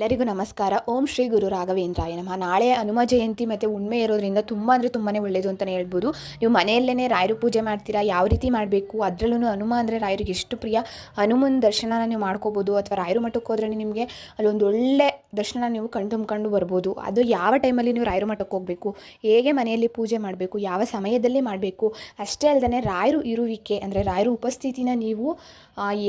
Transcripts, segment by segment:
ಎಲ್ಲರಿಗೂ ನಮಸ್ಕಾರ. ಓಂ ಶ್ರೀ ಗುರು ರಾಘವೇಂದ್ರಾಯ ನಮಃ. ನಾಳೆ ಹನುಮ ಜಯಂತಿ ಮತ್ತು ಹುಣ್ಮೆ ಇರೋದ್ರಿಂದ ತುಂಬ ತುಂಬಾ ಒಳ್ಳೆಯದು ಅಂತಲೇ ಹೇಳ್ಬೋದು. ನೀವು ಮನೆಯಲ್ಲೇ ರಾಯರು ಪೂಜೆ ಮಾಡ್ತೀರಾ, ಯಾವ ರೀತಿ ಮಾಡಬೇಕು, ಅದರಲ್ಲೂ ಹನುಮ ಅಂದರೆ ರಾಯರಿಗೆ ಎಷ್ಟು ಪ್ರಿಯ. ಹನುಮನ ದರ್ಶನ ನೀವು ಮಾಡ್ಕೋಬೋದು, ಅಥವಾ ರಾಯರು ಮಠಕ್ಕೆ ಹೋದ್ರೆ ನಿಮಗೆ ಅಲ್ಲೊಂದು ಒಳ್ಳೆ ದರ್ಶನ ನೀವು ಕಣ್ತುಂಬ್ಕೊಂಡು ಬರ್ಬೋದು. ಅದು ಯಾವ ಟೈಮಲ್ಲಿ ನೀವು ರಾಯರು ಮಠಕ್ಕೆ ಹೋಗಬೇಕು, ಹೇಗೆ ಮನೆಯಲ್ಲಿ ಪೂಜೆ ಮಾಡಬೇಕು, ಯಾವ ಸಮಯದಲ್ಲಿ ಮಾಡಬೇಕು, ಅಷ್ಟೇ ಅಲ್ಲದೆ ರಾಯರು ಇರುವಿಕೆ ಅಂದರೆ ರಾಯರು ಉಪಸ್ಥಿತಿನ ನೀವು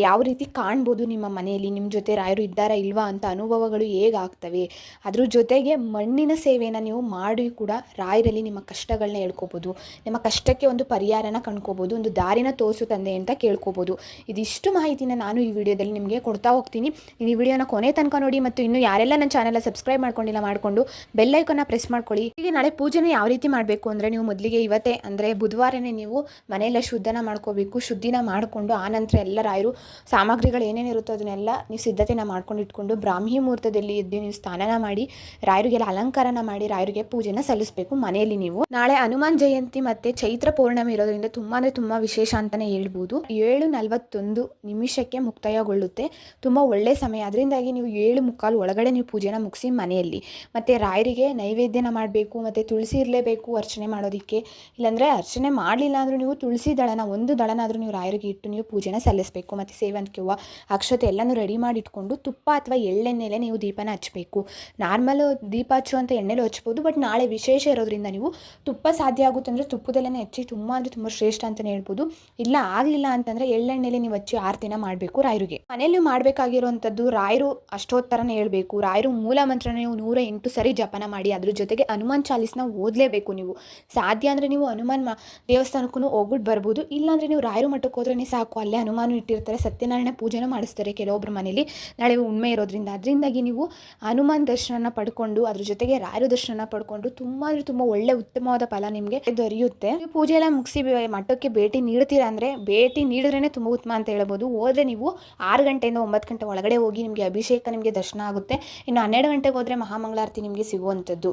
ಯಾವ ರೀತಿ ಕಾಣ್ಬೋದು ನಿಮ್ಮ ಮನೆಯಲ್ಲಿ, ನಿಮ್ಮ ಜೊತೆ ರಾಯರು ಇದ್ದಾರಾ ಇಲ್ವಾ ಅಂತ ಅನುಭವಗಳು ಹೇಗಾಗ್ತವೆ. ಅದ್ರ ಜೊತೆಗೆ ಮಣ್ಣಿನ ಸೇವೆಯನ್ನು ನೀವು ಮಾಡಿ ಕೂಡ ರಾಯರಲ್ಲಿ ನಿಮ್ಮ ಕಷ್ಟಗಳನ್ನ ಹೇಳ್ಕೊಬೋದು, ನಿಮ್ಮ ಕಷ್ಟಕ್ಕೆ ಒಂದು ಪರಿಹಾರನ ಕಂಡ್ಕೋಬೋದು, ಒಂದು ದಾರಿನ ತೋರಿಸು ತಂದೆ ಅಂತ ಕೇಳ್ಕೊಬೋದು. ಇದಿಷ್ಟು ಮಾಹಿತಿನ ನಾನು ಈ ವಿಡಿಯೋದಲ್ಲಿ ನಿಮಗೆ ಕೊಡ್ತಾ ಹೋಗ್ತೀನಿ. ಈ ವಿಡಿಯೋನ ಕೊನೆ ತನಕ ನೋಡಿ, ಮತ್ತು ಇನ್ನು ಯಾರೆಲ್ಲ ನನ್ನ ಚಾನಲ್ನ ಸಬ್ಸ್ಕ್ರೈಬ್ ಮಾಡ್ಕೊಂಡಿಲ್ಲ ಮಾಡಿಕೊಂಡು ಬೆಲ್ ಐಕಾನ್ನ ಪ್ರೆಸ್ ಮಾಡ್ಕೊಳ್ಳಿ. ಹೀಗೆ ನಾಳೆ ಪೂಜೆನ ಯಾವ ರೀತಿ ಮಾಡಬೇಕು ಅಂದರೆ, ನೀವು ಮೊದಲಿಗೆ ಇವತ್ತೇ ಅಂದರೆ ಬುಧವಾರನೇ ನೀವು ಮನೆಯೆಲ್ಲ ಶುದ್ಧನ ಮಾಡ್ಕೋಬೇಕು. ಶುದ್ಧಿನ ಮಾಡಿಕೊಂಡು ಆನಂತರ ಎಲ್ಲ ರಾಯರು ಸಾಮಗ್ರಿಗಳು ಏನೇನಿರುತ್ತೋ ಅದನ್ನೆಲ್ಲ ನೀವು ಸಿದ್ಧತೆನ ಮಾಡ್ಕೊಂಡು ಇಟ್ಕೊಂಡು ಬ್ರಾಹ್ಮಿ ಮುಹೂರ್ತದಲ್ಲಿ ಎದ್ದು ನೀವು ಸ್ನಾನ ಮಾಡಿ ರಾಯರಿಗೆಲ್ಲ ಅಲಂಕಾರನ ಮಾಡಿ ರಾಯರಿಗೆ ಪೂಜೆನ ಸಲ್ಲಿಸಬೇಕು ಮನೆಯಲ್ಲಿ. ನೀವು ನಾಳೆ ಹನುಮಾನ್ ಜಯಂತಿ ಮತ್ತೆ ಚೈತ್ರ ಪೌರ್ಣಮಿ ಇರೋದ್ರಿಂದ ತುಂಬಾ ವಿಶೇಷ ಅಂತಾನೆ ಹೇಳ್ಬೋದು. 7:41 ಮುಕ್ತಾಯಗೊಳ್ಳುತ್ತೆ. ತುಂಬಾ ಒಳ್ಳೆ ಸಮಯ. ಅದರಿಂದಾಗಿ ನೀವು 7:15 ಒಳಗಡೆ ನೀವು ಪೂಜೆನ ಮುಗಿಸಿ ಮನೆಯಲ್ಲಿ ಮತ್ತೆ ರಾಯರಿಗೆ ನೈವೇದ್ಯನ ಮಾಡಬೇಕು. ಮತ್ತೆ ತುಳಸಿ ಇರಲೇಬೇಕು ಅರ್ಚನೆ ಮಾಡೋದಕ್ಕೆ. ಇಲ್ಲಾಂದ್ರೆ ಅರ್ಚನೆ ಮಾಡಲಿಲ್ಲ ಅಂದ್ರೂ ನೀವು ತುಳಸಿ ದಳನ ಒಂದು ದಳನಾದ್ರೂ ನೀವು ರಾಯರಿಗೆ ಇಟ್ಟು ನೀವು ಪೂಜೆನ ಸಲ್ಲಿಸಬೇಕು. ಮತ್ತು ಸೇವಂತಿಗೆ ಹೂವು, ಅಕ್ಷತೆ ಎಲ್ಲನೂ ರೆಡಿ ಮಾಡಿ ಇಟ್ಕೊಂಡು ತುಪ್ಪ ಅಥವಾ ಎಳ್ಳೆಣ್ಣೆಲೆ ನೀವು ದೀಪನ ಹಚ್ಚಬೇಕು. ನಾರ್ಮಲ್ ದೀಪ ಹಚ್ಚುವಂಥ ಎಣ್ಣೆಲೂ ಹಚ್ಬೋದು, ಬಟ್ ನಾಳೆ ವಿಶೇಷ ಇರೋದ್ರಿಂದ ನೀವು ತುಪ್ಪ ಸಾಧ್ಯ ಆಗುತ್ತೆ ಅಂದರೆ ತುಪ್ಪದಲ್ಲೇ ಹಚ್ಚಿ ತುಂಬ ಶ್ರೇಷ್ಠ ಅಂತಲೇ ಹೇಳ್ಬೋದು. ಇಲ್ಲ ಆಗಲಿಲ್ಲ ಅಂತಂದರೆ ಎಳ್ಳೆಣ್ಣೆಲೆ ನೀವು ಹಚ್ಚಿ ಆರತಿನ ಮಾಡಬೇಕು ರಾಯರಿಗೆ. ಮನೇಲಿ ನೀವು ಮಾಡಬೇಕಾಗಿರುವಂಥದ್ದು, ರಾಯರು ಅಷ್ಟೋತ್ತರನೇ ಹೇಳಬೇಕು. ರಾಯರು ಮೂಲ ಮಂತ್ರನ ನೀವು 108 ಸರಿ ಜಪನ ಮಾಡಿ, ಅದ್ರ ಜೊತೆಗೆ ಹನುಮಾನ್ ಚಾಲೀಸ್ನ ಓದಲೇಬೇಕು. ನೀವು ಸಾಧ್ಯ ಅಂದರೆ ನೀವು ಹನುಮಾನ್ ದೇವಸ್ಥಾನಕ್ಕೂ ಹೋಗ್ಬಿಟ್ಟು ಬರ್ಬೋದು. ಇಲ್ಲಾಂದರೆ ನೀವು ರಾಯರು ಮಠಕ್ಕೆ ಹೋದ್ರೇ ಸಾಕು, ಅಲ್ಲೇ ಹನುಮಾನು ಇಟ್ಟಿರ್ತಾರೆ, ಸತ್ಯನಾರಾಯಣ ಪೂಜೆನ ಮಾಡಿಸ್ತಾರೆ ಕೆಲವೊಬ್ಬರ ಮನೇಲಿ ನಾಳೆ ಉಣ್ಮೆ ಇರೋದ್ರಿಂದ. ಅದರಿಂದಾಗಿ ನೀವು ಹನುಮಾನ್ ದರ್ಶನ ಪಡ್ಕೊಂಡು ಅದ್ರ ಜೊತೆಗೆ ರಾಯರ ದರ್ಶನ ಪಡ್ಕೊಂಡು ತುಂಬ ಒಳ್ಳೆ ಉತ್ತಮವಾದ ಫಲ ನಿಮಗೆ ದೊರೆಯುತ್ತೆ. ನೀವು ಪೂಜೆ ಎಲ್ಲ ಮುಗಿಸಿ ಮಠಕ್ಕೆ ಭೇಟಿ ನೀಡ್ತೀರಾ ಅಂದರೆ ಭೇಟಿ ನೀಡಿದ್ರೇ ತುಂಬ ಉತ್ತಮ ಅಂತ ಹೇಳ್ಬೋದು. ಹೋದ್ರೆ ನೀವು 6 ಗಂಟೆಯಿಂದ 9 ಗಂಟೆ ಒಳಗಡೆ ಹೋಗಿ ನಿಮಗೆ ಅಭಿಷೇಕ ನಿಮಗೆ ದರ್ಶನ ಆಗುತ್ತೆ. ಇನ್ನು 12 ಗಂಟೆಗೆ ಹೋದರೆ ಮಹಾಮಂಗಳಾರತಿ ನಿಮಗೆ ಸಿಗುವಂಥದ್ದು.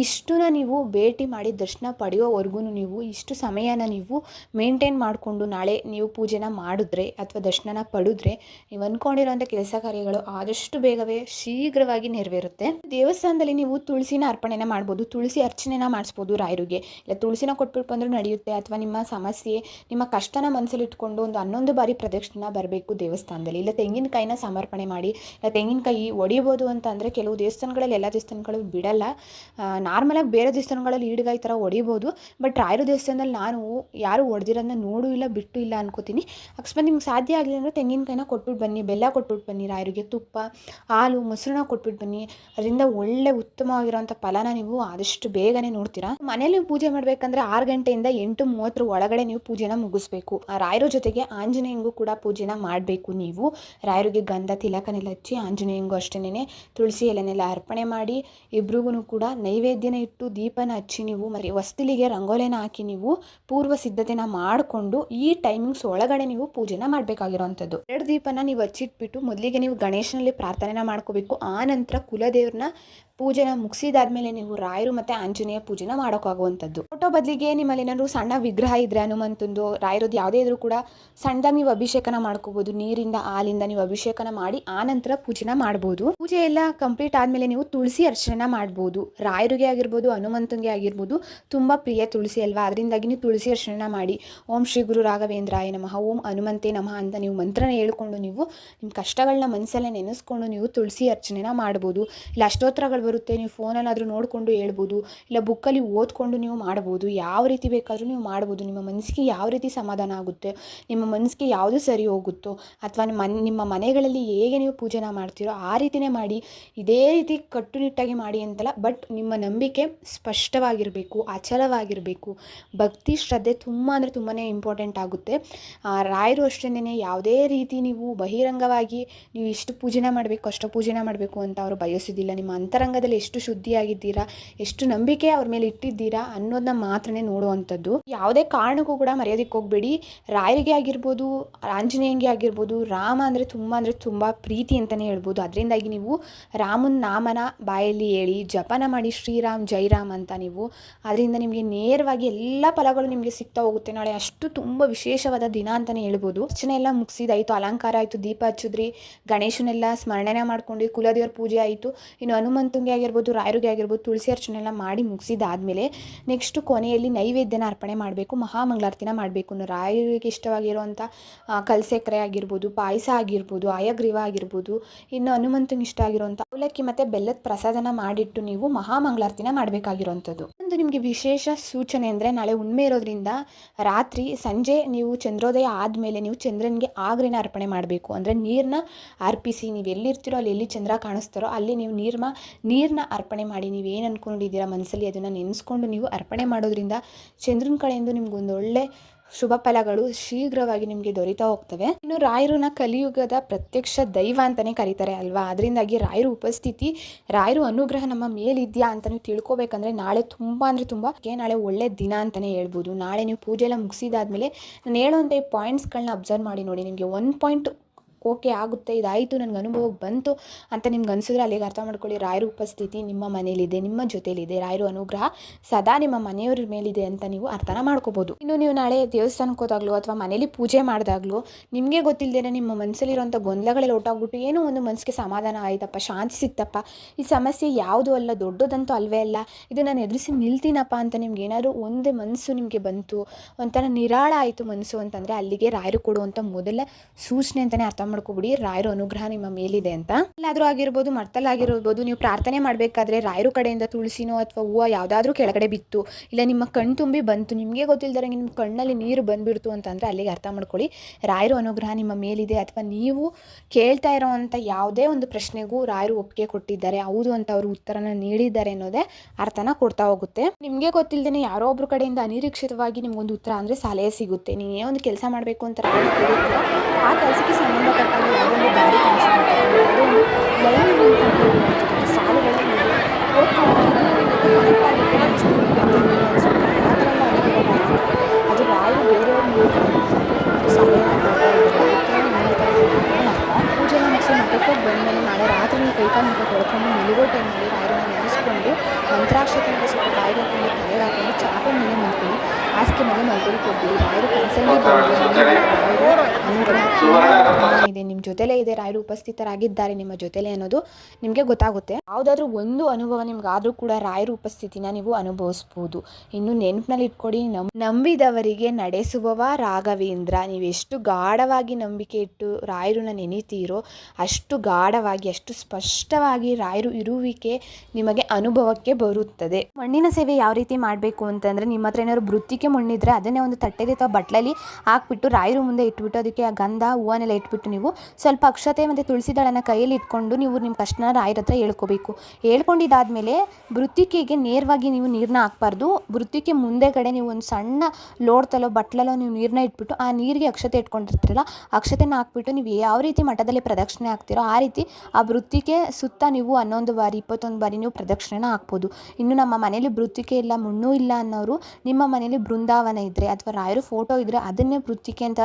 ಇಷ್ಟನ್ನ ನೀವು ಭೇಟಿ ಮಾಡಿ ದರ್ಶನ ಪಡೆಯೋವರೆಗೂ ನೀವು ಇಷ್ಟು ಸಮಯನ ನೀವು ಮೇಂಟೈನ್ ಮಾಡಿಕೊಂಡು ನಾಳೆ ನೀವು ಪೂಜೆನ ಮಾಡಿದ್ರೆ ಅಥವಾ ದರ್ಶನ ಪಡೆದ್ರೆ ನೀವು ಅಂದ್ಕೊಂಡಿರೋಂಥ ಕೆಲಸ ಕಾರ್ಯಗಳು ಆದಷ್ಟು ಬೇಗವೇ ಶೀಘ್ರವಾಗಿ ನೆರವೇರುತ್ತೆ. ದೇವಸ್ಥಾನದಲ್ಲಿ ನೀವು ತುಳಸಿನ ಅರ್ಪಣೆನ ಮಾಡ್ಬೋದು, ತುಳಸಿ ಅರ್ಚನೆನ ಮಾಡಿಸ್ಬೋದು ರಾಯರಿಗೆ. ಇಲ್ಲ ತುಳಸಿನ ಕೊಟ್ಬಿಟ್ಟು ಬಂದರೂ ನಡೆಯುತ್ತೆ. ಅಥವಾ ನಿಮ್ಮ ಸಮಸ್ಯೆ, ನಿಮ್ಮ ಕಷ್ಟನ ಮನಸ್ಸಲ್ಲಿ ಇಟ್ಕೊಂಡು ಒಂದು 11 ಬಾರಿ ಪ್ರದಕ್ಷಿಣೆ ಬರಬೇಕು ದೇವಸ್ಥಾನದಲ್ಲಿ. ಇಲ್ಲ ತೆಂಗಿನಕಾಯಿನ ಸಮರ್ಪಣೆ ಮಾಡಿ, ಇಲ್ಲ ತೆಂಗಿನಕಾಯಿ ಹೊಡಿಬೋದು ಅಂತ ಅಂದರೆ ಕೆಲವು ದೇವಸ್ಥಾನಗಳಲ್ಲಿ, ಎಲ್ಲ ದೇವಸ್ಥಾನಗಳು ಬಿಡಲ್ಲ. ನಾರ್ಮಲಾಗಿ ಬೇರೆ ದೇವಸ್ಥಾನಗಳಲ್ಲಿ ಈಡ್ಗಾಯಿ ಥರ ಹೊಡಿಬೋದು, ಬಟ್ ರಾಯರ ದೇವಸ್ಥಾನದಲ್ಲಿ ನಾನು ಯಾರು ಹೊಡೆದಿರೋದನ್ನ ನೋಡು ಇಲ್ಲ ಬಿಟ್ಟು ಇಲ್ಲ ಅನ್ಕೋತೀನಿ. ಅಕಸ್ಮಾತ್ ನಿಮ್ಗೆ ಸಾಧ್ಯ ಆಗಲಿ ಅಂದರೆ ತೆಂಗಿನಕಾಯಿನ ಕೊಟ್ಬಿಟ್ಟು ಬನ್ನಿ, ಬೆಲ್ಲ ಕೊಟ್ಬಿಟ್ಟು ಬನ್ನಿ ರಾಯರಿಗೆ, ತುಪ್ಪ ಹಾಲು ಮೊಸರನ್ನ ಕೊಟ್ಬಿಟ್ಟು ಬನ್ನಿ. ಅದರಿಂದ ಒಳ್ಳೆ ಉತ್ತಮವಾಗಿರೋಂಥ ಫಲನ ನೀವು ಆದಷ್ಟು ಬೇಗನೆ ನೋಡ್ತೀರಾ. ಮನೇಲಿ ಪೂಜೆ ಮಾಡಬೇಕಂದ್ರೆ 6 ಗಂಟೆಯಿಂದ 8:30 ಒಳಗಡೆ ನೀವು ಪೂಜೆನ ಮುಗಿಸ್ಬೇಕು. ರಾಯರ ಜೊತೆಗೆ ಆಂಜನೇಯಂಗೂ ಕೂಡ ಪೂಜೆನ ಮಾಡಬೇಕು. ನೀವು ರಾಯರಿಗೆ ಗಂಧ ತಿಲಕನೆಲ್ಲ ಹಚ್ಚಿ, ಆಂಜನೇಯಂಗೂ ಅಷ್ಟೇನೆ ತುಳಸಿ ಎಲೆನೆಲ್ಲ ಅರ್ಪಣೆ ಮಾಡಿ, ಇಬ್ರಿಗೂ ಕೂಡ ನೈವೇದ್ಯನ ಇಟ್ಟು ದೀಪನ ಹಚ್ಚಿ ನೀವು ಮತ್ತೆ ಹೊಸ್ತಿಲಿಗೆ ರಂಗೋಲಿನ ಹಾಕಿ ನೀವು ಪೂರ್ವ ಸಿದ್ಧತೆನ ಮಾಡಿಕೊಂಡು ಈ ಟೈಮಿಂಗ್ಸ್ ಒಳಗಡೆ ನೀವು ಪೂಜೆನ ಮಾಡಬೇಕಾಗಿರೋವಂಥದ್ದು. 2 ದೀಪನ ನೀವು ಹಚ್ಚಿಟ್ಬಿಟ್ಟು ಮೊದಲಿಗೆ ನೀವು ಗಣೇಶನಲ್ಲಿ ಪ್ರಾರ್ಥನೆನ ಮಾಡ್ಕೋಬೇಕು. ಆ ನಂತರ ಕುಲದೇವ್ರನ್ನ ಪೂಜೆನ ಮುಗಿಸಿದಾದ್ಮೇಲೆ ನೀವು ರಾಯರು ಮತ್ತು ಆಂಜನೇಯ ಪೂಜೆನ ಮಾಡೋಕ್ಕಾಗುವಂಥದ್ದು. ಫೋಟೋ ಬದಲಿಗೆ ನಿಮ್ಮಲ್ಲಿ ಏನಾದ್ರು ಸಣ್ಣ ವಿಗ್ರಹ ಇದ್ದರೆ ಹನುಮಂತಂದು, ರಾಯರದ್ದು ಯಾವುದೇ ಇದ್ರೂ ಕೂಡ ಸಣ್ಣದಾಗಿ ನೀವು ಅಭಿಷೇಕನ ಮಾಡ್ಕೋಬೋದು. ನೀರಿಂದ ಹಾಲಿಂದ ನೀವು ಅಭಿಷೇಕನ ಮಾಡಿ ಆ ನಂತರ ಪೂಜೆನ ಮಾಡ್ಬೋದು. ಪೂಜೆ ಎಲ್ಲ ಕಂಪ್ಲೀಟ್ ಆದಮೇಲೆ ನೀವು ತುಳಸಿ ಅರ್ಚನೆ ಮಾಡ್ಬೋದು. ರಾಯರಿಗೆ ಆಗಿರ್ಬೋದು, ಹನುಮಂತನಿಗೆ ಆಗಿರ್ಬೋದು, ತುಂಬ ಪ್ರಿಯ ತುಳಸಿ ಅಲ್ವಾ, ಅದರಿಂದಾಗಿ ನೀವು ತುಳಸಿ ಅರ್ಚನೆ ಮಾಡಿ ಓಂ ಶ್ರೀ ಗುರು ರಾಘವೇಂದ್ರಾಯ ನಮಃ, ಓಂ ಹನುಮಂತೆ ನಮಃ ಅಂತ ನೀವು ಮಂತ್ರನ ಹೇಳ್ಕೊಂಡು ನೀವು ನಿಮ್ಮ ಕಷ್ಟಗಳನ್ನ ಮನಸ್ಸಲ್ಲೇ ನೆನೆಸ್ಕೊಂಡು ನೀವು ತುಳಸಿ ಅರ್ಚನೆನ ಮಾಡ್ಬೋದು. ಇಲ್ಲ ಅಷ್ಟೋತ್ತರಗಳು ಬರುತ್ತೆ, ನೀವು ಫೋನಲ್ಲಾದರೂ ನೋಡಿಕೊಂಡು ಹೇಳ್ಬೋದು, ಇಲ್ಲ ಬುಕ್ಕಲ್ಲಿ ಓದ್ಕೊಂಡು ನೀವು ಮಾಡ್ಬೋದು. ಯಾವ ರೀತಿ ಬೇಕಾದರೂ ನೀವು ಮಾಡ್ಬೋದು. ನಿಮ್ಮ ಮನಸ್ಸಿಗೆ ಯಾವ ರೀತಿ ಸಮಾಧಾನ ಆಗುತ್ತೆ, ನಿಮ್ಮ ಮನಸ್ಸಿಗೆ ಯಾವುದು ಸರಿ ಹೋಗುತ್ತೋ, ಅಥವಾ ನಿಮ್ಮ ಮನೆಗಳಲ್ಲಿ ಹೇಗೆ ನೀವು ಪೂಜೆನ ಮಾಡ್ತೀರೋ ಆ ರೀತಿಯೇ ಮಾಡಿ. ಇದೇ ರೀತಿ ಕಟ್ಟುನಿಟ್ಟಾಗಿ ಮಾಡಿ ಅಂತಲ್ಲ, ಬಟ್ ನಿಮ್ಮ ನಂಬಿಕೆ ಸ್ಪಷ್ಟವಾಗಿರಬೇಕು, ಅಚಲವಾಗಿರಬೇಕು. ಭಕ್ತಿ ಶ್ರದ್ಧೆ ತುಂಬಾ ಇಂಪಾರ್ಟೆಂಟ್ ಆಗುತ್ತೆ. ರಾಯರು ಅಷ್ಟೇನೆ ಯಾವುದೇ ರೀತಿ ನೀವು ಬಹಿರಂಗವಾಗಿ ನೀವು ಇಷ್ಟು ಪೂಜೆನ ಮಾಡಬೇಕು ಅಷ್ಟು ಪೂಜೆನ ಮಾಡಬೇಕು ಅಂತ ಅವರು ಬಯಸೋದಿಲ್ಲ. ನಿಮ್ಮ ಅಂತರಂಗ ಅಂತರಂಗದಲ್ಲಿ ಎಷ್ಟು ಶುದ್ಧಿಯಾಗಿದ್ದೀರಾ, ಎಷ್ಟು ನಂಬಿಕೆ ಅವ್ರ ಮೇಲೆ ಇಟ್ಟಿದ್ದೀರಾ ಅನ್ನೋದನ್ನ ಮಾತ್ರನೇ ನೋಡುವಂಥದ್ದು. ಯಾವುದೇ ಕಾರಣಕ್ಕೂ ಕೂಡ ಮರೆಯೋದಕ್ಕೆ ಹೋಗಬೇಡಿ. ರಾಯರಿಗೆ ಆಗಿರ್ಬೋದು, ಆಂಜನೇಯಂಗೆ ಆಗಿರ್ಬೋದು, ರಾಮ ಅಂದರೆ ತುಂಬ ಪ್ರೀತಿ ಅಂತಲೇ ಹೇಳ್ಬೋದು. ಅದರಿಂದಾಗಿ ನೀವು ರಾಮನ ನಾಮನ ಬಾಯಲ್ಲಿ ಹೇಳಿ ಜಪನ ಮಾಡಿ ಶ್ರೀರಾಮ್ ಜೈರಾಮ್ ಅಂತ ನೀವು. ಅದರಿಂದ ನಿಮಗೆ ನೇರವಾಗಿ ಎಲ್ಲ ಫಲಗಳು ನಿಮಗೆ ಸಿಗ್ತಾ ಹೋಗುತ್ತೆ. ನಾಳೆ ಅಷ್ಟು ತುಂಬ ವಿಶೇಷವಾದ ದಿನ ಅಂತಲೇ ಹೇಳ್ಬೋದು. ಅರ್ಚನೆ ಎಲ್ಲ ಮುಗಿಸಿದಾಯಿತು, ಅಲಂಕಾರ ಆಯಿತು, ದೀಪ ಹಚ್ಚಿದ್ರಿ, ಗಣೇಶನೆಲ್ಲ ಸ್ಮರಣೆ ಮಾಡ್ಕೊಂಡು ಕುಲದೇವ್ರ ಪೂಜೆ ಆಯಿತು. ಇನ್ನು ಹನುಮಂತಂಗೆ ಆಗಿರ್ಬೋದು, ರಾಯರಿಗೆ ಆಗಿರ್ಬೋದು ತುಳಸಿ ಅರ್ಚನೆ ಎಲ್ಲ ಮಾಡಿ ಮುಗಿಸಿದಾದ್ಮೇಲೆ ನೆಕ್ಸ್ಟ್ ಕೊನೆಯಲ್ಲಿ ನೈವೇದ್ಯನ ಅರ್ಪಣೆ ಮಾಡಬೇಕು, ಮಹಾಮಂಗಳಾರತಿನ ಮಾಡಬೇಕು. ರಾಯರಿಗೆ ಇಷ್ಟವಾಗಿರುವಂಥ ಕಲ್ಸೆಕರೆ ಆಗಿರ್ಬೋದು, ಪಾಯಸ ಆಗಿರ್ಬೋದು, ಆಯಗ್ರೀವ ಆಗಿರ್ಬೋದು, ಇನ್ನು ಹನುಮಂತಂಗೆ ಇಷ್ಟ ಆಗಿರುವಂಥ ಅವಲಕ್ಕಿ ಮತ್ತು ಬೆಲ್ಲದ ಪ್ರಸಾದನ ಮಾಡಿಟ್ಟು ನೀವು ಮಹಾಮಂಗಳಾರತಿನ ಮಾಡಬೇಕಾಗಿರುವಂಥದ್ದು. ಒಂದು ನಿಮಗೆ ವಿಶೇಷ ಸೂಚನೆ ಅಂದರೆ ನಾಳೆ ಹುಣ್ಣಿಮೆ ಇರೋದ್ರಿಂದ ರಾತ್ರಿ ಸಂಜೆ ನೀವು ಚಂದ್ರೋದಯ ಆದಮೇಲೆ ನೀವು ಚಂದ್ರನಿಗೆ ಆಗ್ರಿನ ಅರ್ಪಣೆ ಮಾಡಬೇಕು. ಅಂದರೆ ನೀರನ್ನ ಅರ್ಪಿಸಿ, ನೀವು ಎಲ್ಲಿರ್ತೀರೋ ಅಲ್ಲಿ ಎಲ್ಲಿ ಚಂದ್ರ ಕಾಣಿಸ್ತಾರೋ ಅಲ್ಲಿ ನೀವು ನೀರನ್ನ ಅರ್ಪಣೆ ಮಾಡಿ. ನೀವೇನು ಅಂದ್ಕೊಂಡಿದ್ದೀರಾ ಮನಸ್ಸಲ್ಲಿ ಅದನ್ನು ನೆನೆಸ್ಕೊಂಡು ನೀವು ಅರ್ಪಣೆ ಮಾಡೋದ್ರಿಂದ ಚಂದ್ರನ ಕಡೆಯಿಂದ ನಿಮ್ಗೊಂದು ಒಳ್ಳೆ ಶುಭ ಫಲಗಳು ಶೀಘ್ರವಾಗಿ ನಿಮಗೆ ದೊರೀತಾ ಹೋಗ್ತವೆ. ಇನ್ನು ರಾಯರನ್ನ ಕಲಿಯುಗದ ಪ್ರತ್ಯಕ್ಷ ದೈವ ಅಂತಲೇ ಕರೀತಾರೆ ಅಲ್ವಾ. ಅದರಿಂದಾಗಿ ರಾಯರ ಉಪಸ್ಥಿತಿ, ರಾಯರು ಅನುಗ್ರಹ ನಮ್ಮ ಮೇಲಿದೆಯಾ ಅಂತ ನೀವು ತಿಳ್ಕೊಬೇಕಂದ್ರೆ ನಾಳೆ ತುಂಬ ನಾಳೆ ಒಳ್ಳೆ ದಿನ ಅಂತಲೇ ಹೇಳ್ಬೋದು. ನಾಳೆ ನೀವು ಪೂಜೆ ಎಲ್ಲ ಮುಗಿಸಿದಾದ್ಮೇಲೆ ನಾನು ಹೇಳುವಂಥ ಈ ಪಾಯಿಂಟ್ಸ್ಗಳನ್ನ ಅಬ್ಸರ್ವ್ ಮಾಡಿ ನೋಡಿ. ನಿಮಗೆ ಒಂದು ಪಾಯಿಂಟ್ ಓಕೆ ಆಗುತ್ತೆ, ಇದಾಯಿತು, ನನಗೆ ಅನುಭವ ಬಂತು ಅಂತ ನಿಮ್ಗೆ ಅನಿಸಿದ್ರೆ ಅಲ್ಲಿಗೆ ಅರ್ಥ ಮಾಡ್ಕೊಳ್ಳಿ ರಾಯರ ಉಪಸ್ಥಿತಿ ನಿಮ್ಮ ಮನೇಲಿದೆ, ನಿಮ್ಮ ಜೊತೆಲಿದೆ. ರಾಯರು ಅನುಗ್ರಹ ಸದಾ ನಿಮ್ಮ ಮನೆಯವ್ರ ಮೇಲಿದೆ ಅಂತ ನೀವು ಅರ್ಥನ ಮಾಡ್ಕೋಬೋದು. ಇನ್ನು ನೀವು ನಾಳೆ ದೇವಸ್ಥಾನಕ್ಕೆ ಹೋದಾಗಲೂ ಅಥವಾ ಮನೇಲಿ ಪೂಜೆ ಮಾಡಿದಾಗಲೂ ನಿಮಗೆ ಗೊತ್ತಿಲ್ಲದೇ ನಿಮ್ಮ ಮನಸ್ಸಲ್ಲಿರುವಂಥ ಗೊಂದಲಗಳೆಲ್ಲ ಹೊರಟೋಗ್ಬಿಟ್ಟು ಏನೋ ಒಂದು ಮನಸ್ಸಿಗೆ ಸಮಾಧಾನ ಆಯ್ತಪ್ಪ, ಶಾಂತಿ ಸಿಕ್ತಪ್ಪ, ಈ ಸಮಸ್ಯೆ ಯಾವುದೂ ಅಲ್ಲ, ದೊಡ್ಡದಂತೂ ಅಲ್ವೇ ಅಲ್ಲ, ಇದು ನಾನು ಎದುರಿಸಿ ನಿಲ್ತೀನಪ್ಪ ಅಂತ ನಿಮ್ಗೆ ಏನಾದರೂ ಒಂದೇ ಮನಸ್ಸು ನಿಮಗೆ ಬಂತು, ಒಂಥರ ನಿರಾಳ ಆಯಿತು ಮನಸ್ಸು ಅಂತಂದರೆ ಅಲ್ಲಿಗೆ ರಾಯರು ಕೊಡುವಂಥ ಮೊದಲ ಸೂಚನೆ ಅಂತಲೇ ಅರ್ಥ ಮಾಡ್ಕೊಬಿಡಿ. ರಾಯರು ಅನುಗ್ರಹ ನಿಮ್ಮ ಮೇಲಿದೆ ಅಂತ. ಎಲ್ಲಾದರೂ ಆಗಿರ್ಬೋದು, ಮರ್ತಲ್ಲಾಗಿರ್ಬೋದು, ನೀವು ಪ್ರಾರ್ಥನೆ ಮಾಡಬೇಕಾದ್ರೆ ರಾಯರು ಕಡೆಯಿಂದ ತುಳಸಿನೋ ಅಥವಾ ಹೂವು ಯಾವುದಾದ್ರೂ ಕೆಳಗಡೆ ಬಿತ್ತು, ಇಲ್ಲ ನಿಮ್ಮ ಕಣ್ಣು ತುಂಬಿ ಬಂತು, ನಿಮಗೆ ಗೊತ್ತಿಲ್ದರೆ ನಿಮ್ಮ ಕಣ್ಣಲ್ಲಿ ನೀರು ಬಂದುಬಿಡ್ತು ಅಂತಂದರೆ ಅಲ್ಲಿಗೆ ಅರ್ಥ ಮಾಡ್ಕೊಳ್ಳಿ ರಾಯರು ಅನುಗ್ರಹ ನಿಮ್ಮ ಮೇಲಿದೆ. ಅಥವಾ ನೀವು ಕೇಳ್ತಾ ಇರೋವಂಥ ಯಾವುದೇ ಒಂದು ಪ್ರಶ್ನೆಗೂ ರಾಯರು ಒಪ್ಪಿಗೆ ಕೊಟ್ಟಿದ್ದಾರೆ, ಹೌದು ಅಂತ ಅವರು ಉತ್ತರನ ನೀಡಿದ್ದಾರೆ ಅನ್ನೋದೇ ಅರ್ಥನ ಕೊಡ್ತಾ ಹೋಗುತ್ತೆ. ನಿಮಗೆ ಗೊತ್ತಿಲ್ಲದೇ ಯಾರೋ ಒಬ್ಬರ ಕಡೆಯಿಂದ ಅನಿರೀಕ್ಷಿತವಾಗಿ ನಿಮ್ಗೊಂದು ಉತ್ತರ ಅಂದರೆ ಸಲಹೆ ಸಿಗುತ್ತೆ. ನೀವೇ ಒಂದು ಕೆಲಸ ಮಾಡಬೇಕು ಅಂತ ಆ ಕೆಲಸಕ್ಕೆ ಸಂಬಂಧಪಟ್ಟಾಗ ಯಾವುದೊಂದು ದಾರಿ ಕಾಣಿಸ್ಕೊಳ್ತಾರೆ, ಯಾವುದೋ ಒಂದು ಲೈನ್ ನಿಂತ್ಕೊಂಡಿರುವಂಥದ್ದು ಸಾಲುಗಳಲ್ಲಿ ಅದು ರಾಯರು ಬೇರೆಯವ್ರ ಸಲಹೆನ ಕೊಡ್ತಾ ಇದ್ದಾರೆ, ಪೂಜೆನ ಮುಗಿಸಿ ಮಠಕ್ಕೆ ಬಂದಮೇಲೆ ನಾಳೆ ರಾತ್ರಿ ನೀವು ಕೈಕಾಲು ಮುಖ ತೊಳ್ಕೊಂಡು ಮಲಗೋ ಟೈಮಲ್ಲಿ ರಾಯರನ್ನ ನೆನೆಸ್ಕೊಂಡು ಮಂತ್ರಾಕ್ಷತೆಯಿಂದ ಸ್ವಲ್ಪ ಬಾಯಿಗೆ ಹಾಕೊಂಡು ತಲೆಗೆ ಹಾಕೊಂಡು ಚಾಪೆ ಮೇಲೆ ಮಲ್ಕೊಳ್ಳಿ, ಹಾಸಿಗೆ ಮೇಲೆ ಮಲ್ಕೊಳ್ಳಿ ಕೊಡ್ತೀವಿ. ರಾಯರು ಕನಸಲ್ಲಿ ಇದೆ, ನಿಮ್ಮ ಜೊತೆಲೇ ಇದೆ, ರಾಯರು ಉಪಸ್ಥಿತರಾಗಿದ್ದಾರೆ ನಿಮ್ಮ ಜೊತೆಲೇ ಅನ್ನೋದು ನಿಮಗೆ ಗೊತ್ತಾಗುತ್ತೆ. ಯಾವುದಾದ್ರೂ ಒಂದು ಅನುಭವ ನಿಮ್ಗಾದ್ರೂ ಕೂಡ ರಾಯರ ಉಪಸ್ಥಿತಿನ ನೀವು ಅನುಭವಿಸ್ಬೋದು. ಇನ್ನು ನೆನಪಿನಲ್ಲಿ ಇಟ್ಕೊಡಿ, ನಂಬಿದವರಿಗೆ ನಡೆಸುವವ ರಾಘವೇಂದ್ರ. ನೀವೆಷ್ಟು ಗಾಢವಾಗಿ ನಂಬಿಕೆ ಇಟ್ಟು ರಾಯರನ್ನ ನೆನೀತೀರೋ ಅಷ್ಟು ಗಾಢವಾಗಿ, ಅಷ್ಟು ಸ್ಪಷ್ಟವಾಗಿ ರಾಯರು ಇರುವಿಕೆ ನಿಮಗೆ ಅನುಭವಕ್ಕೆ ಬರುತ್ತದೆ. ಮಣ್ಣಿನ ಸೇವೆ ಯಾವ ರೀತಿ ಮಾಡಬೇಕು ಅಂತಂದರೆ, ನಿಮ್ಮ ಹತ್ರ ಏನಾದ್ರು ವೃತ್ತಿಗೆ ಮಣ್ಣಿದ್ರೆ ಅದನ್ನೇ ಒಂದು ತಟ್ಟೆಲಿ ಅಥವಾ ಬಟ್ಲಲ್ಲಿ ಹಾಕ್ಬಿಟ್ಟು ರಾಯರು ಮುಂದೆ ಇಟ್ಬಿಟ್ಟು ಅದಕ್ಕೆ ಆ ಗಂಧ ಹೂವನ್ನೆಲ್ಲ ಇಟ್ಬಿಟ್ಟು ನೀವು ಸ್ವಲ್ಪ ಅಕ್ಷತೆ ಮತ್ತು ತುಳಸಿ ದಳನ ಕೈಯಲ್ಲಿ ಇಟ್ಕೊಂಡು ನೀವು ನಿಮ್ಮ ಕಷ್ಟನ ರಾಯರ ಹತ್ರ ಹೇಳ್ಕೋಬೇಕು. ಹೇಳ್ಕೊಂಡಿದ್ದಾದಮೇಲೆ ವೃತ್ತಿಕೆಗೆ ನೇರವಾಗಿ ನೀವು ನೀರನ್ನ ಹಾಕ್ಬಾರ್ದು. ವೃತ್ತಿಕೆ ಮುಂದೆಗಡೆ ನೀವು ಒಂದು ಸಣ್ಣ ಲೋಡ್ತಲೋ ಬಟ್ಲಲ್ಲೋ ನೀವು ನೀರನ್ನ ಇಟ್ಬಿಟ್ಟು ಆ ನೀರಿಗೆ ಅಕ್ಷತೆ ಇಟ್ಕೊಂಡಿರ್ತೀರಲ್ಲ, ಅಕ್ಷತೆನ ಹಾಕ್ಬಿಟ್ಟು ನೀವು ಯಾವ ರೀತಿ ಮಠದಲ್ಲಿ ಪ್ರದಕ್ಷಿಣೆ ಹಾಕ್ತಿರೋ ಆ ರೀತಿ ಆ ವೃತ್ತಿಕೆ ಸುತ್ತ ನೀವು 11 ಬಾರಿ 21 ಬಾರಿ ನೀವು ಪ್ರದಕ್ಷಿಣೆನ ಹಾಕ್ಬೋದು. ಇನ್ನು ನಮ್ಮ ಮನೇಲಿ ವೃತ್ತಿಕೆ ಇಲ್ಲ, ಮಣ್ಣು ಇಲ್ಲ ಅನ್ನೋರು ನಿಮ್ಮ ಮನೇಲಿ ಬೃಂದಾವನ ಇದ್ದರೆ ಅಥವಾ ರಾಯರು ಫೋಟೋ ಇದ್ದರೆ ಅದನ್ನೇ ವೃತ್ತಿಕೆ ಅಂತ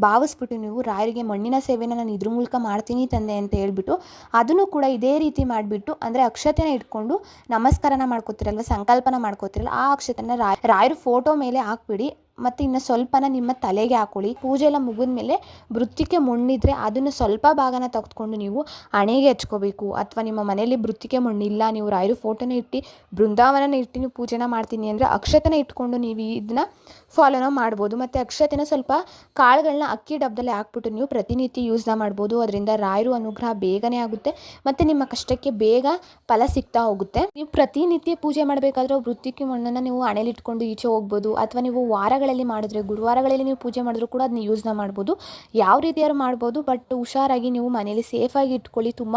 ಭಾವಿಸ್ಬಿಟ್ಟು ನೀವು ರಾಯರಿಗೆ ಮಣ್ಣಿನ ಸೇವೆನ ನಾನು ಇದ್ರ ಮೂಲಕ ಮಾಡ್ತೀನಿ ತಂದೆ ಅಂತ ಹೇಳ್ಬಿಟ್ಟು ಅದನ್ನು ಕೂಡ ಇದೇ ರೀತಿ ಮಾಡಿಬಿಟ್ಟು, ಅಂದರೆ ಅಕ್ಷತೆನ ಇಟ್ಕೊಂಡು ನಮಸ್ಕಾರನ ಮಾಡ್ಕೋತಿರಲ್ವ, ಸಂಕಲ್ಪನ ಮಾಡ್ಕೋತಿರಲ್ಲ, ಆ ಅಕ್ಷತೆನ ರಾಯರು ಫೋಟೋ ಮೇಲೆ ಹಾಕ್ಬಿಡಿ. ಮತ್ತು ಇನ್ನು ಸ್ವಲ್ಪನ ನಿಮ್ಮ ತಲೆಗೆ ಹಾಕೊಳ್ಳಿ. ಪೂಜೆ ಎಲ್ಲ ಮುಗಿದ್ಮೇಲೆ ವೃತ್ತಿಕೆ ಮಣ್ಣಿದ್ರೆ ಅದನ್ನು ಸ್ವಲ್ಪ ಭಾಗನ ತೆಗೆದುಕೊಂಡು ನೀವು ಹಣೆಗೆ ಹಚ್ಕೋಬೇಕು. ಅಥವಾ ನಿಮ್ಮ ಮನೇಲಿ ವೃತ್ತಿಕೆ ಮಣ್ಣಿಲ್ಲ, ನೀವು ರಾಯರು ಫೋಟೋನ ಇಟ್ಟು ಬೃಂದಾವನನ ಇಟ್ಟು ನೀವು ಪೂಜೆನ ಮಾಡ್ತೀನಿ ಅಂದರೆ ಅಕ್ಷತೆನ ಇಟ್ಕೊಂಡು ನೀವು ಇದನ್ನ ಫಾಲೋನ ಮಾಡ್ಬೋದು. ಮತ್ತು ಅಕ್ಷತೆನ ಸ್ವಲ್ಪ ಕಾಳುಗಳನ್ನ ಅಕ್ಕಿ ಡಬ್ಬದಲ್ಲಿ ಹಾಕ್ಬಿಟ್ಟು ನೀವು ಪ್ರತಿನಿತ್ಯ ಯೂಸ್ನ ಮಾಡ್ಬೋದು. ಅದರಿಂದ ರಾಯರು ಅನುಗ್ರಹ ಬೇಗನೆ ಆಗುತ್ತೆ ಮತ್ತು ನಿಮ್ಮ ಕಷ್ಟಕ್ಕೆ ಬೇಗ ಫಲ ಸಿಗ್ತಾ ಹೋಗುತ್ತೆ. ನೀವು ಪ್ರತಿನಿತ್ಯ ಪೂಜೆ ಮಾಡಬೇಕಾದ್ರೆ ವೃತ್ತಿಕೆ ಮಣ್ಣನ್ನು ನೀವು ಹಣೆಲಿ ಇಟ್ಕೊಂಡು ಈಚೆ ಹೋಗ್ಬೋದು. ಅಥವಾ ನೀವು ವಾರಗಳ ವಾರಗಳಲ್ಲಿ ಮಾಡಿದ್ರೆ, ಗುರುವಾರಗಳಲ್ಲಿ ನೀವು ಪೂಜೆ ಮಾಡಿದ್ರು ಕೂಡ ಅದನ್ನ ಯೂಸ್ನ ಮಾಡ್ಬೋದು. ಯಾವ ರೀತಿಯಾದ್ರು ಮಾಡ್ಬೋದು, ಬಟ್ ಹುಷಾರಾಗಿ ನೀವು ಮನೇಲಿ ಸೇಫಾಗಿ ಇಟ್ಕೊಳ್ಳಿ. ತುಂಬ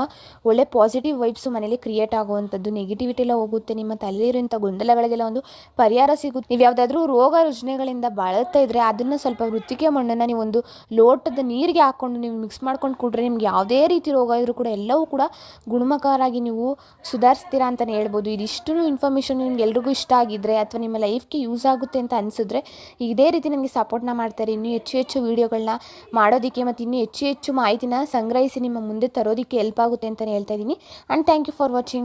ಒಳ್ಳೆ ಪಾಸಿಟಿವ್ ವೈಬ್ಸು ಮನೇಲಿ ಕ್ರಿಯೇಟ್ ಆಗುವಂಥದ್ದು, ನೆಗೆಟಿವಿಟಿ ಎಲ್ಲ ಹೋಗುತ್ತೆ. ನಿಮ್ಮ ತಲೆಯಿರೋಂಥ ಗೊಂದಲಗಳಿಗೆಲ್ಲ ಒಂದು ಪರಿಹಾರ ಸಿಗುತ್ತೆ. ನೀವು ಯಾವುದಾದ್ರೂ ರೋಗ ರುಜಿನಗಳಿಂದ ಬಳಲ್ತಾ ಇದ್ದರೆ ಅದನ್ನು ಸ್ವಲ್ಪ ಮೃತ್ತಿಕೆ ಮಣ್ಣನ್ನು ನೀವು ಒಂದು ಲೋಟದ ನೀರಿಗೆ ಹಾಕ್ಕೊಂಡು ನೀವು ಮಿಕ್ಸ್ ಮಾಡ್ಕೊಂಡು ಕುಡ್ರೆ ನಿಮ್ಗೆ ಯಾವುದೇ ರೀತಿ ರೋಗ ಇದ್ರೂ ಕೂಡ ಎಲ್ಲವೂ ಕೂಡ ಗುಣಮುಖರಾಗಿ ನೀವು ಸುಧಾರಿಸ್ತೀರಾ ಅಂತಲೇ ಹೇಳ್ಬೋದು. ಇದಿಷ್ಟು ಇನ್ಫಾರ್ಮೇಷನ್ ನಿಮ್ಗೆ ಎಲ್ರಿಗೂ ಇಷ್ಟ ಆಗಿದ್ದರೆ ಅಥವಾ ನಿಮ್ಮ ಲೈಫ್ಗೆ ಯೂಸ್ ಆಗುತ್ತೆ ಅಂತ ಅನಿಸಿದ್ರೆ ಇದೇ ರೀತಿ ನನಗೆ ಸಪೋರ್ಟ್ನ ಮಾಡ್ತಾರೆ. ಇನ್ನೂ ಹೆಚ್ಚು ಹೆಚ್ಚು ವೀಡಿಯೋಗಳನ್ನ ಮಾಡೋದಕ್ಕೆ ಮತ್ತು ಇನ್ನೂ ಹೆಚ್ಚು ಹೆಚ್ಚು ಮಾಹಿತಿನ ಸಂಗ್ರಹಿಸಿ ನಿಮ್ಮ ಮುಂದೆ ತರೋದಕ್ಕೆ ಹೆಲ್ಪ್ ಆಗುತ್ತೆ ಅಂತಲೇ ಹೇಳ್ತಾ ಇದ್ದೀನಿ. And thank you for watching.